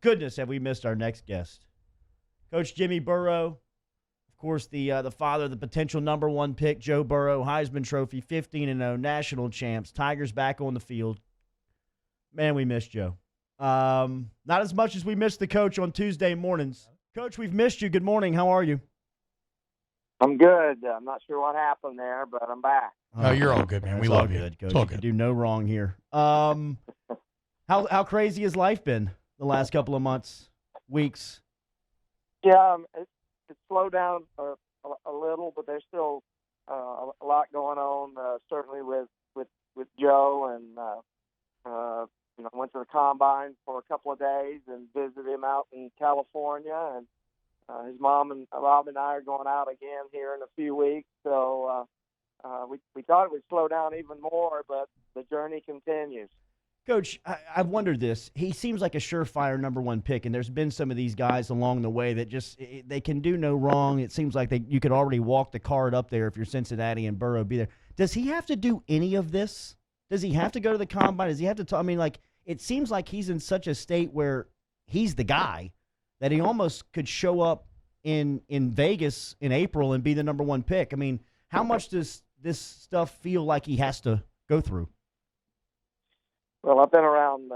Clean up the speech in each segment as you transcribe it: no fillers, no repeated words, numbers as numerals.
Goodness, have we missed our next guest. Coach Jimmy Burrow, of course, the father of the potential number one pick, Joe Burrow, Heisman Trophy, 15-0, national champs, Tigers back on the field. Man, we miss Joe. Not as much as we missed the coach on Tuesday mornings. Coach, we've missed you. Good morning. How are you? I'm good. I'm not sure what happened there, but I'm back. Oh, you're all good, man. We love you. Good, Coach. It's all You can do no wrong here. How crazy has life been the last couple of months, weeks? Yeah, it's slowed down a little, but there's still a lot going on. Certainly with Joe, and I went to the combine for a couple of days and visited him out in California, and his mom and Rob and I are going out again here in a few weeks. So we thought it would slow down even more, but the journey continues. Coach, I've wondered this. He seems like a surefire number one pick, and there's been some of these guys along the way that just they can do no wrong. It seems like you could already walk the card up there if you're Cincinnati and Burrow be there. Does he have to do any of this? Does he have to go to the combine? Does he have to talk? I mean, like, it seems like he's in such a state where he's the guy that he almost could show up in Vegas in April and be the number one pick. I mean, how much does this stuff feel like he has to go through? Well, I've been around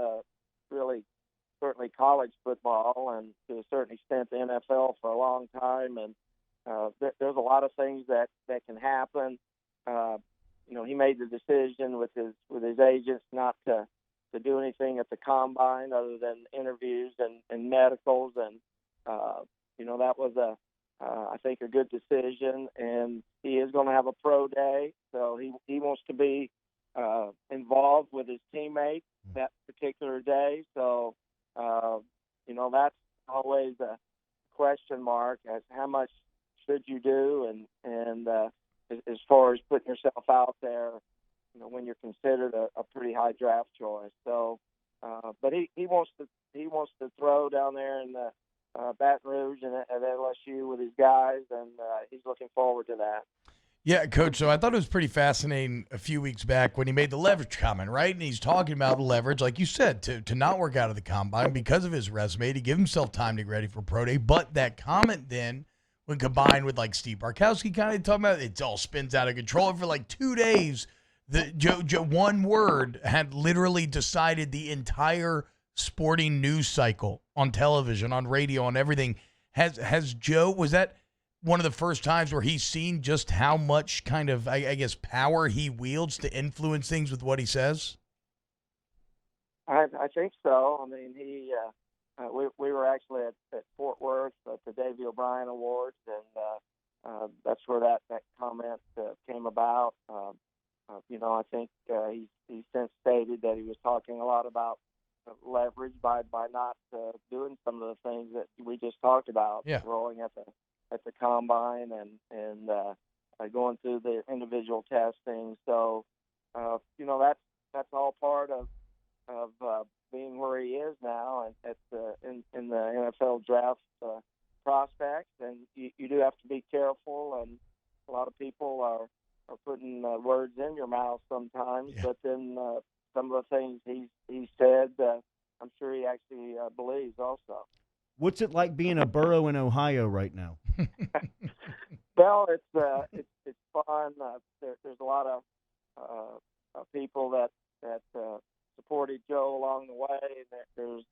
certainly college football, and to a certain extent the NFL for a long time, and there's a lot of things that can happen. He made the decision with his agents not to do anything at the combine other than interviews and medicals, and that was I think a good decision. And he is going to have a pro day, so he wants to be involved with his teammates that particular day. So that's always a question mark as how much should you do, and as far as putting yourself out there, when you're considered a pretty high draft choice. So, but he wants to throw down there in the Baton Rouge and at LSU with his guys, and he's looking forward to that. Yeah, Coach, so I thought it was pretty fascinating a few weeks back when he made the leverage comment, right? And he's talking about leverage, like you said, to not work out of the combine because of his resume, to give himself time to get ready for pro day. But that comment then, when combined with like Steve Barkowski kind of talking about it all spins out of control. And for like 2 days, Joe, one word had literally decided the entire sporting news cycle on television, on radio, on everything. Has Joe, was that one of the first times where he's seen just how much kind of, I guess, power he wields to influence things with what he says? I think so. I mean, we were actually at Fort Worth at the Davey O'Brien Awards, and that's where that comment came about. I think he since stated that he was talking a lot about leverage by not doing some of the things that we just talked about, rolling at the combine and going through the individual testing. So, that's all part of being where he is now and in the NFL draft prospects. And you do have to be careful, and a lot of people are putting words in your mouth sometimes. Yeah. But then some of the things he said, I'm sure he actually believes also. What's it like being a Burrow in Ohio right now? Well, it's fun. There's a lot of people that supported Joe along the way.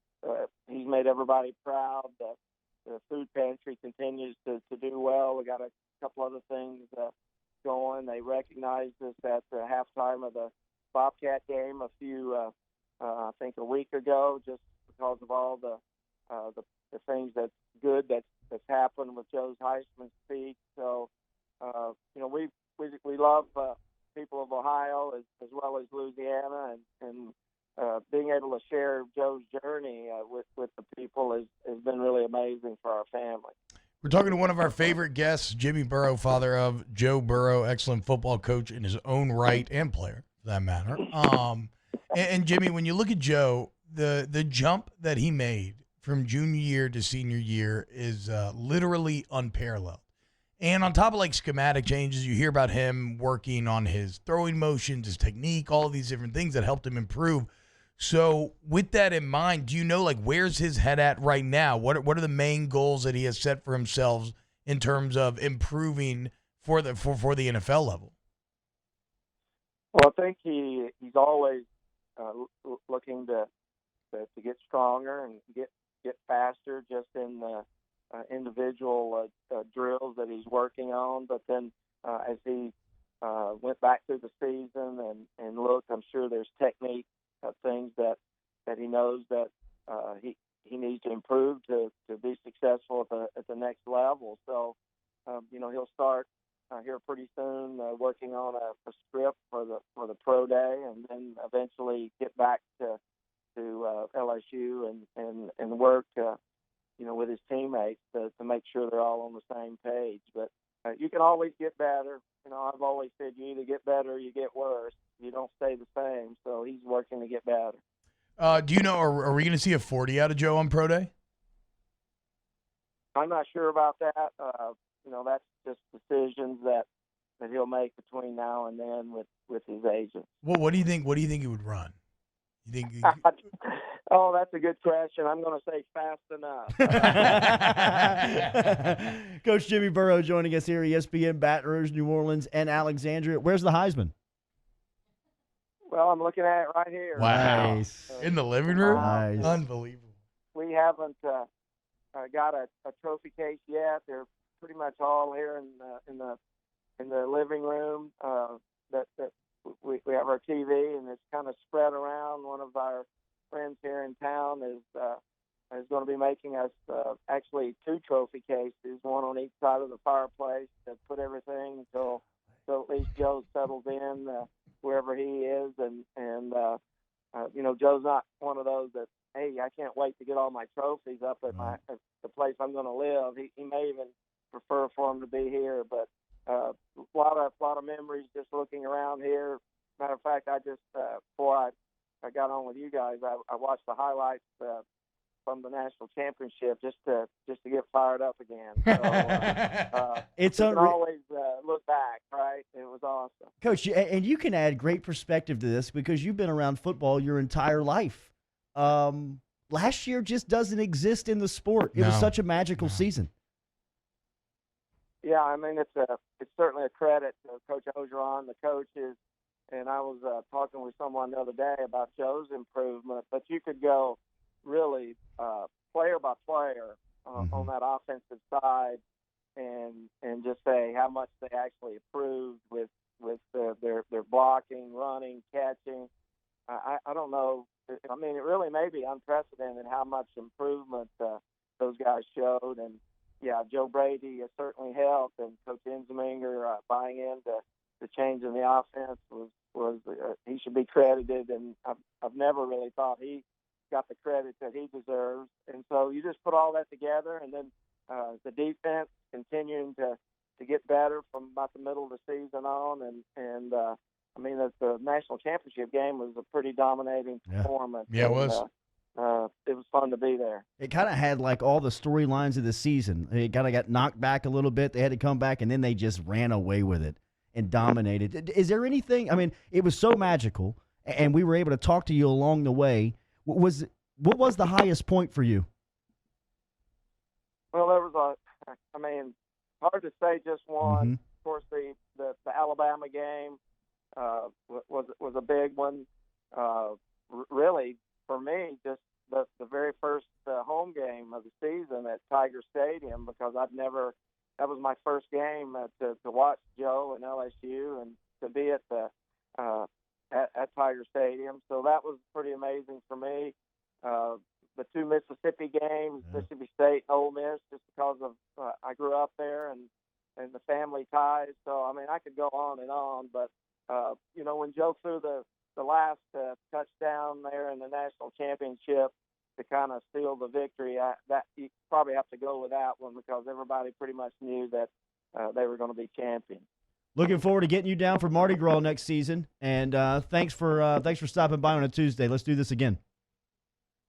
He's made everybody proud. The food pantry continues to do well. We got a couple other things going. They recognized us at the halftime of the Bobcat game I think a week ago, just because of all the things that's good that's happened with Joe's Heisman speech. So, we love people of Ohio as well as Louisiana, and being able to share Joe's journey with the people has been really amazing for our family. We're talking to one of our favorite guests, Jimmy Burrow, father of Joe Burrow, excellent football coach in his own right and player, for that matter. And Jimmy, when you look at Joe, the jump that he made from junior year to senior year is literally unparalleled. And on top of like schematic changes, you hear about him working on his throwing motions, his technique, all of these different things that helped him improve So with that in mind, do you know, like, where's his head at right now? What are the main goals that he has set for himself in terms of improving for the NFL level? Well, I think he's always looking to get stronger and get faster just in the individual drills that he's working on. But then as he went back through the season and looked, I'm sure there's technique things that he knows that he needs to improve to be successful at the next level. So, he'll start here pretty soon working on a script for the pro day, and then eventually get back to LSU and work with his teammates to make sure they're all on the same page. But you can always get better. I've always said you either get better or you get worse. You don't stay the same. So he's working to get better. Do you know, are we going to see a 40 out of Joe on pro day? I'm not sure about that. That's just decisions that he'll make between now and then with his agent. Well, what do you think he would run? You think? Oh, that's a good question. I'm going to say fast enough. Coach Jimmy Burrow joining us here, ESPN, Baton Rouge, New Orleans, and Alexandria. Where's the Heisman? Well, I'm looking at it right here. Wow. Nice. In the living room? Nice. Unbelievable. We haven't got a trophy case yet. They're pretty much all here in the living room. That we have our TV, and it's kind of spread around. One of our friends here in town is going to be making us actually 2 trophy cases, one on each side of the fireplace to put everything so at least Joe settles in wherever he is, and Joe's not one of those that, hey, I can't wait to get all my trophies up at at the place I'm going to live. He may even prefer for them to be here, but a lot of memories just looking around here. Matter of fact, I just before I got on with you guys, I watched the highlights from the national championship just to get fired up again. So, it's you can always look back, right? It was awesome, Coach, and you can add great perspective to this because you've been around football your entire life. Last year just doesn't exist in the sport. It was such a magical season. Yeah, I mean, it's certainly a credit to Coach Ogeron, the coaches, and I was talking with someone the other day about Joe's improvement, but you could go really player by player on that offensive side and just say how much they actually improved with their blocking, running, catching. I don't know. I mean, it really may be unprecedented how much improvement those guys showed. And, yeah, Joe Brady has certainly helped, and Coach Enzeminger buying into the change in the offense was he should be credited, and I've never really thought he got the credit that he deserves. And so you just put all that together, and then the defense continuing to get better from about the middle of the season on, and I mean, the national championship game was a pretty dominating performance. Yeah, it was. It was fun to be there. It kind of had like all the storylines of the season. It kind of got knocked back a little bit. They had to come back, and then they just ran away with it and dominated. Is there anything? I mean, it was so magical, and we were able to talk to you along the way. What was the highest point for you? Well, there was hard to say just one. Of course, the Alabama game was a big one. Really, for me, just the very first home game of the season at Tiger Stadium, because that was my first game to watch Joe and LSU and to be at Tiger Stadium. So that was pretty amazing for me. The 2 Mississippi games, Mississippi State, Ole Miss, just because of I grew up there and the family ties. So, I mean, I could go on, but when Joe threw the last touchdown there in the national championship to kind of seal the victory, that you probably have to go with that one because everybody pretty much knew that they were going to be champions. Looking forward to getting you down for Mardi Gras next season, and thanks for stopping by on a Tuesday. Let's do this again.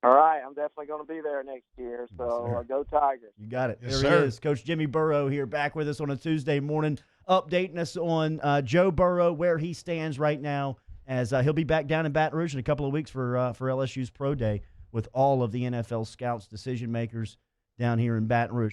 All right, I'm definitely going to be there next year, so go Tigers. You got it. Yes, there sir. he is, Coach Jimmy Burrow here, back with us on a Tuesday morning, updating us on Joe Burrow, where he stands right now as he'll be back down in Baton Rouge in a couple of weeks for LSU's Pro Day with all of the NFL scouts, decision makers down here in Baton Rouge.